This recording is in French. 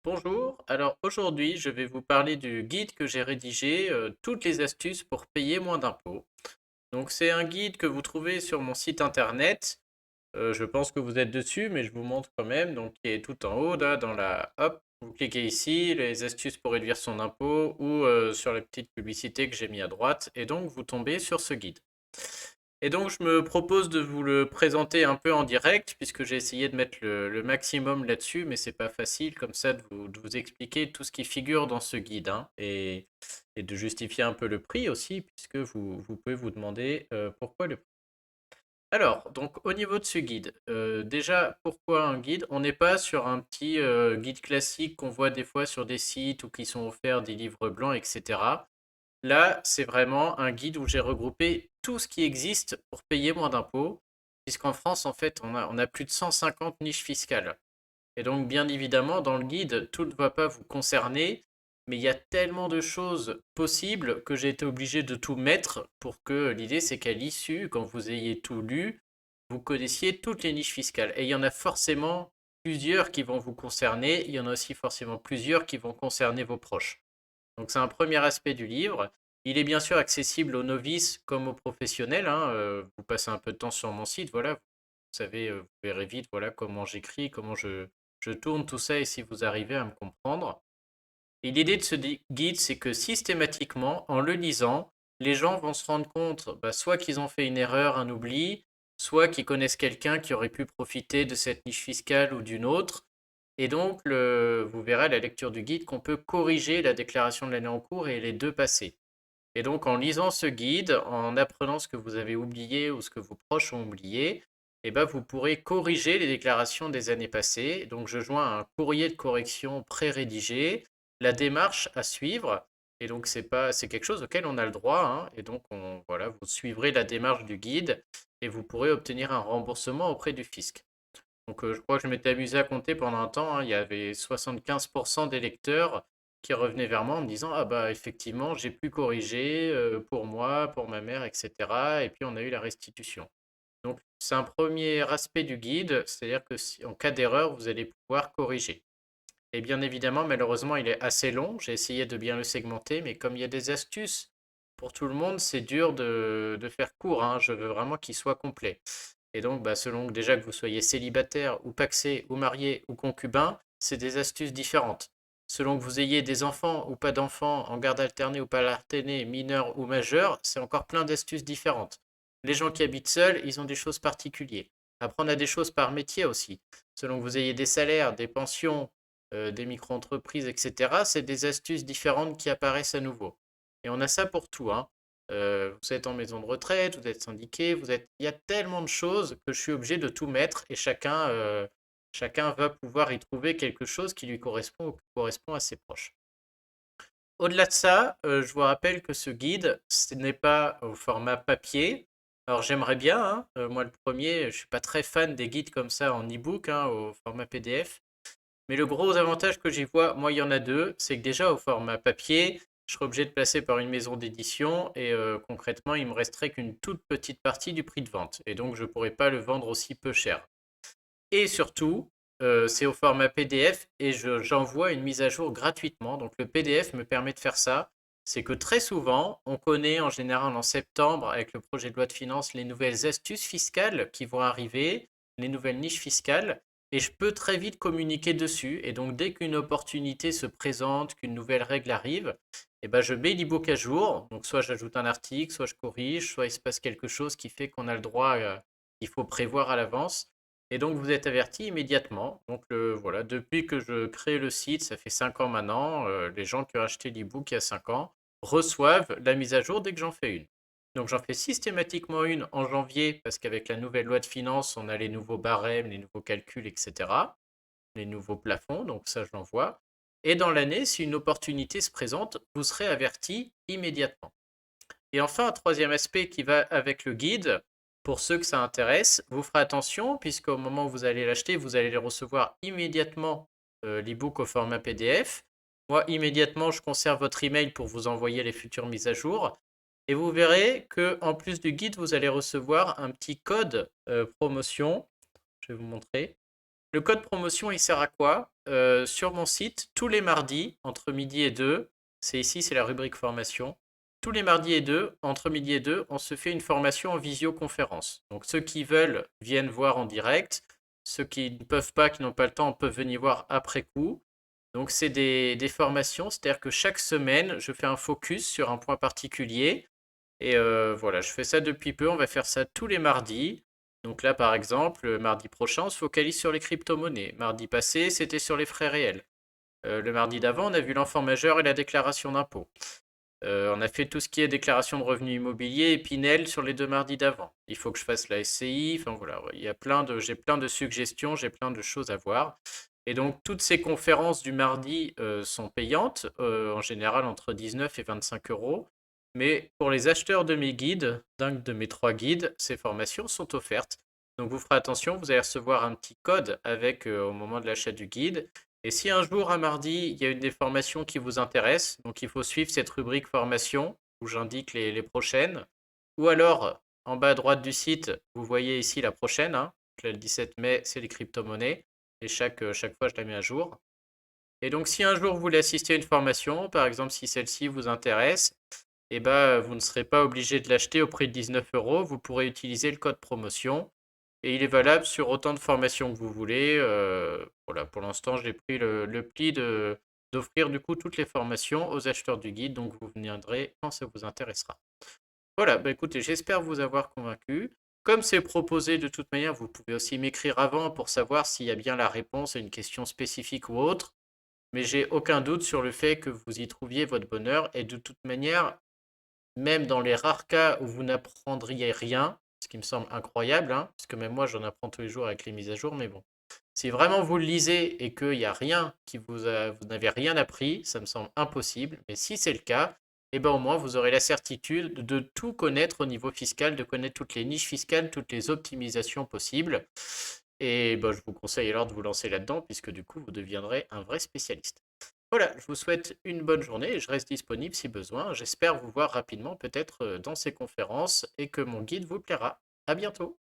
Bonjour, alors aujourd'hui je vais vous parler du guide que j'ai rédigé, toutes les astuces pour payer moins d'impôts. Donc c'est un guide que vous trouvez sur mon site internet. Je pense que vous êtes dessus, mais je vous montre quand même, donc qui est tout en haut là, dans la hop, vous cliquez ici, les astuces pour réduire son impôt ou sur la petite publicité que j'ai mis à droite, et donc vous tombez sur ce guide. Et donc, je me propose de vous le présenter un peu en direct, puisque j'ai essayé de mettre le maximum là-dessus, mais c'est pas facile comme ça de vous expliquer tout ce qui figure dans ce guide, hein, et de justifier un peu le prix aussi, puisque vous pouvez vous demander pourquoi le prix. Alors, donc au niveau de ce guide, déjà, pourquoi un guide? On n'est pas sur un petit guide classique qu'on voit des fois sur des sites ou qui sont offerts des livres blancs, etc. Là, c'est vraiment un guide où j'ai regroupé tout ce qui existe pour payer moins d'impôts, puisqu'en France, en fait, on a plus de 150 niches fiscales. Et donc, bien évidemment, dans le guide, tout ne va pas vous concerner, mais il y a tellement de choses possibles que j'ai été obligé de tout mettre pour que l'idée, c'est qu'à l'issue, quand vous ayez tout lu, vous connaissiez toutes les niches fiscales. Et il y en a forcément plusieurs qui vont vous concerner, il y en a aussi forcément plusieurs qui vont concerner vos proches. Donc c'est un premier aspect du livre. Il est bien sûr accessible aux novices comme aux professionnels, hein. Vous passez un peu de temps sur mon site, voilà. Vous savez, vous verrez vite voilà, comment j'écris, comment je tourne tout ça et si vous arrivez à me comprendre. Et l'idée de ce guide, c'est que systématiquement, en le lisant, les gens vont se rendre compte soit qu'ils ont fait une erreur, un oubli, soit qu'ils connaissent quelqu'un qui aurait pu profiter de cette niche fiscale ou d'une autre. Et donc, vous verrez à la lecture du guide qu'on peut corriger la déclaration de l'année en cours et les deux passées. Et donc, en lisant ce guide, en apprenant ce que vous avez oublié ou ce que vos proches ont oublié, eh ben, vous pourrez corriger les déclarations des années passées. Donc, je joins un courrier de correction pré-rédigé, la démarche à suivre. Et donc, c'est quelque chose auquel on a le droit, hein. Et donc, voilà, vous suivrez la démarche du guide et vous pourrez obtenir un remboursement auprès du fisc. Donc, je crois que je m'étais amusé à compter pendant un temps, hein, il y avait 75% des lecteurs qui revenaient vers moi en me disant: «Ah bah effectivement, j'ai pu corriger pour moi, pour ma mère, etc.» Et puis on a eu la restitution. Donc, c'est un premier aspect du guide, c'est-à-dire que si, en cas d'erreur, vous allez pouvoir corriger. Et bien évidemment, malheureusement, il est assez long. J'ai essayé de bien le segmenter, mais comme il y a des astuces pour tout le monde, c'est dur de faire court, hein. Je veux vraiment qu'il soit complet. Et donc, selon déjà que vous soyez célibataire ou pacsé ou marié ou concubin, c'est des astuces différentes. Selon que vous ayez des enfants ou pas d'enfants, en garde alternée ou pas alternée, mineur ou majeur, c'est encore plein d'astuces différentes. Les gens qui habitent seuls, ils ont des choses particulières. Après, on a des choses par métier aussi. Selon que vous ayez des salaires, des pensions, des micro-entreprises, etc., c'est des astuces différentes qui apparaissent à nouveau. Et on a ça pour tout, hein. Vous êtes en maison de retraite, vous êtes syndiqué, il y a tellement de choses que je suis obligé de tout mettre et chacun va pouvoir y trouver quelque chose qui lui correspond ou qui correspond à ses proches. Au-delà de ça, je vous rappelle que ce guide, ce n'est pas au format papier. Alors j'aimerais bien, hein, moi le premier, je ne suis pas très fan des guides comme ça en e-book, hein, au format PDF. Mais le gros avantage que j'y vois, moi, il y en a deux. C'est que déjà, au format papier, je serais obligé de passer par une maison d'édition et concrètement, il me resterait qu'une toute petite partie du prix de vente. Et donc, je ne pourrais pas le vendre aussi peu cher. Et surtout, c'est au format PDF et j'envoie une mise à jour gratuitement. Donc, le PDF me permet de faire ça. C'est que très souvent, on connaît en général en septembre, avec le projet de loi de finances, les nouvelles astuces fiscales qui vont arriver, les nouvelles niches fiscales, et je peux très vite communiquer dessus. Et donc, dès qu'une opportunité se présente, qu'une nouvelle règle arrive, eh ben, je mets l'ebook à jour. Donc, soit j'ajoute un article, soit je corrige, soit il se passe quelque chose qui fait qu'on a le droit, il faut prévoir à l'avance. Et donc, vous êtes averti immédiatement. Donc, voilà, depuis que je crée le site, ça fait 5 ans maintenant, les gens qui ont acheté l'ebook il y a 5 ans reçoivent la mise à jour dès que j'en fais une. Donc, j'en fais systématiquement une en janvier parce qu'avec la nouvelle loi de finances, on a les nouveaux barèmes, les nouveaux calculs, etc., les nouveaux plafonds. Donc, ça, je l'envoie. Et dans l'année, si une opportunité se présente, vous serez averti immédiatement. Et enfin, un troisième aspect qui va avec le guide, pour ceux que ça intéresse, vous ferez attention puisqu'au moment où vous allez l'acheter, vous allez les recevoir immédiatement l'ebook au format PDF. Moi, immédiatement, je conserve votre email pour vous envoyer les futures mises à jour. Et vous verrez que en plus du guide, vous allez recevoir un petit code promotion. Je vais vous montrer. Le code promotion, il sert à quoi? Sur mon site, tous les mardis, entre midi et 2, c'est ici, c'est la rubrique formation. Tous les mardis et 2, entre midi et 2, on se fait une formation en visioconférence. Donc ceux qui veulent viennent voir en direct. Ceux qui ne peuvent pas, qui n'ont pas le temps, peuvent venir voir après coup. Donc c'est des formations, c'est-à-dire que chaque semaine, je fais un focus sur un point particulier. Et voilà, je fais ça depuis peu, on va faire ça tous les mardis. Donc là, par exemple, mardi prochain, on se focalise sur les crypto-monnaies. Mardi passé, c'était sur les frais réels. Le mardi d'avant, on a vu l'enfant majeur et la déclaration d'impôt. On a fait tout ce qui est déclaration de revenus immobiliers et Pinel sur les 2 mardis d'avant. Il faut que je fasse la SCI. Enfin voilà, il y a j'ai plein de suggestions, j'ai plein de choses à voir. Et donc toutes ces conférences du mardi sont payantes, en général entre 19 et 25 euros. Mais pour les acheteurs de mes guides, d'un de mes 3 guides, ces formations sont offertes. Donc vous ferez attention, vous allez recevoir un petit code avec au moment de l'achat du guide. Et si un jour, un mardi, il y a une des formations qui vous intéresse, donc il faut suivre cette rubrique formation où j'indique les prochaines. Ou alors, en bas à droite du site, vous voyez ici la prochaine, hein. Donc là, le 17 mai, c'est les crypto-monnaies. Et chaque fois, je la mets à jour. Et donc, si un jour vous voulez assister à une formation, par exemple, si celle-ci vous intéresse, eh ben, vous ne serez pas obligé de l'acheter au prix de 19 euros. Vous pourrez utiliser le code promotion. Et il est valable sur autant de formations que vous voulez. Voilà, pour l'instant, j'ai pris le pli d'offrir du coup toutes les formations aux acheteurs du guide. Donc, vous viendrez quand ça vous intéressera. Voilà, bah écoutez, j'espère vous avoir convaincu. Comme c'est proposé de toute manière, vous pouvez aussi m'écrire avant pour savoir s'il y a bien la réponse à une question spécifique ou autre. Mais j'ai aucun doute sur le fait que vous y trouviez votre bonheur. Et de toute manière, même dans les rares cas où vous n'apprendriez rien, ce qui me semble incroyable, hein, parce que même moi j'en apprends tous les jours avec les mises à jour, mais bon. Si vraiment vous le lisez et qu'il n'y a rien vous n'avez rien appris, ça me semble impossible. Mais si c'est le cas, eh ben au moins vous aurez la certitude de tout connaître au niveau fiscal, de connaître toutes les niches fiscales, toutes les optimisations possibles. Et ben, je vous conseille alors de vous lancer là-dedans, puisque du coup vous deviendrez un vrai spécialiste. Voilà, je vous souhaite une bonne journée et je reste disponible si besoin. J'espère vous voir rapidement, peut-être dans ces conférences, et que mon guide vous plaira. À bientôt.